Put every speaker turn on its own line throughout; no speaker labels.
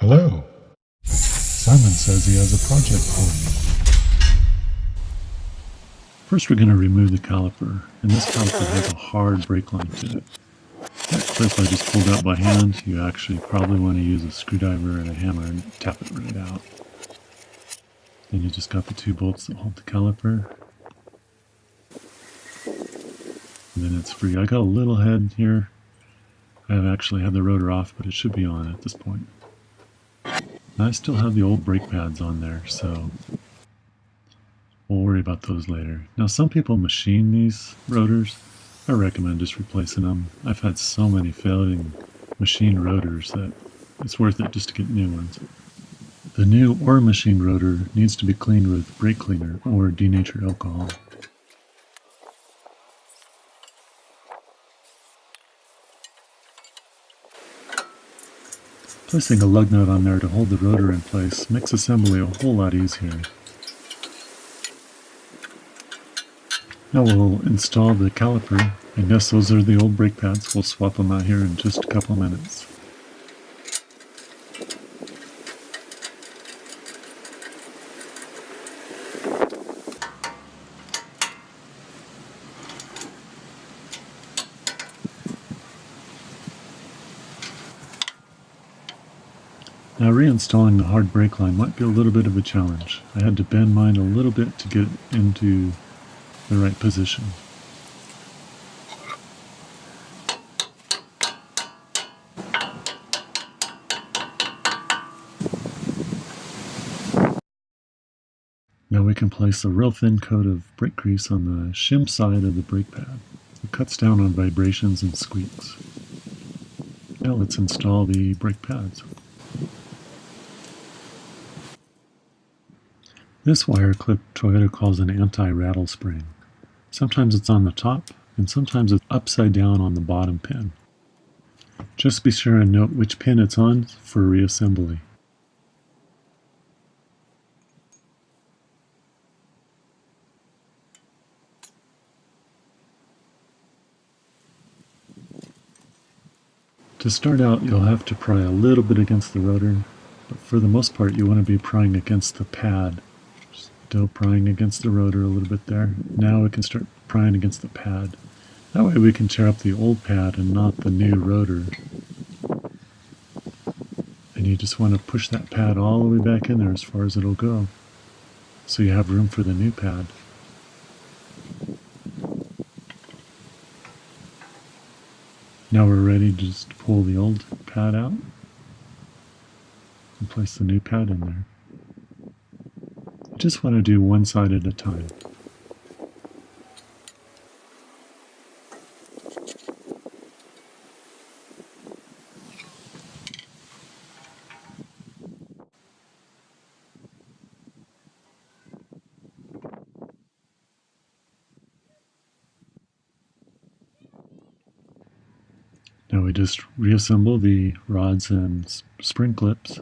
Hello. Simon says he has a project for me.
First we're going to remove the caliper, and this caliper has a hard brake line to it. That clip I just pulled out by hand, you actually probably want to use a screwdriver and a hammer and tap it right out. Then you just got the two bolts that hold the caliper. And then it's free. I got a little head here. I have actually had the rotor off, but it should be on at this point. I still have the old brake pads on there, so we'll worry about those later. Now, some people machine these rotors. I recommend just replacing them. I've had so many failing machine rotors that it's worth it just to get new ones. The new or machine rotor needs to be cleaned with brake cleaner or denatured alcohol. Placing a lug nut on there to hold the rotor in place makes assembly a whole lot easier. Now we'll install the caliper, and yes, those are the old brake pads. We'll swap them out here in just a couple of minutes. Now reinstalling the hard brake line might be a little bit of a challenge. I had to bend mine a little bit to get into the right position. Now we can place a real thin coat of brake grease on the shim side of the brake pad. It cuts down on vibrations and squeaks. Now let's install the brake pads. This wire clip Toyota calls an anti-rattle spring. Sometimes it's on the top, and sometimes it's upside down on the bottom pin. Just be sure and note which pin it's on for reassembly. To start out, you'll have to pry a little bit against the rotor, but for the most part you want to be prying against the pad. Still prying against the rotor a little bit there. Now we can start prying against the pad. That way we can tear up the old pad and not the new rotor. And you just want to push that pad all the way back in there as far as it'll go, so you have room for the new pad. Now we're ready to just pull the old pad out and place the new pad in there. You just want to do one side at a time. Now we just reassemble the rods and spring clips.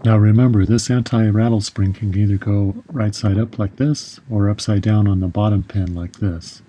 Now remember, this anti-rattle spring can either go right side up like this or upside down on the bottom pin like this.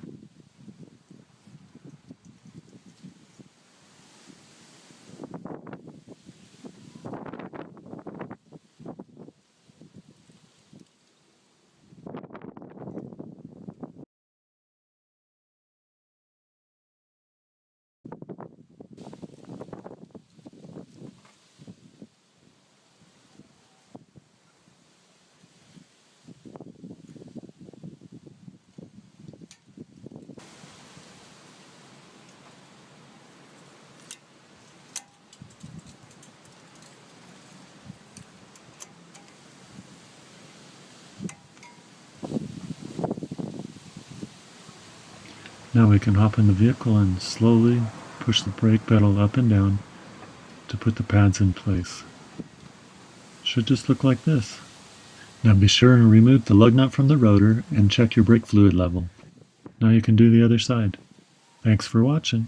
Now we can hop in the vehicle and slowly push the brake pedal up and down to put the pads in place. Should just look like this. Now be sure and remove the lug nut from the rotor and check your brake fluid level. Now you can do the other side. Thanks for watching.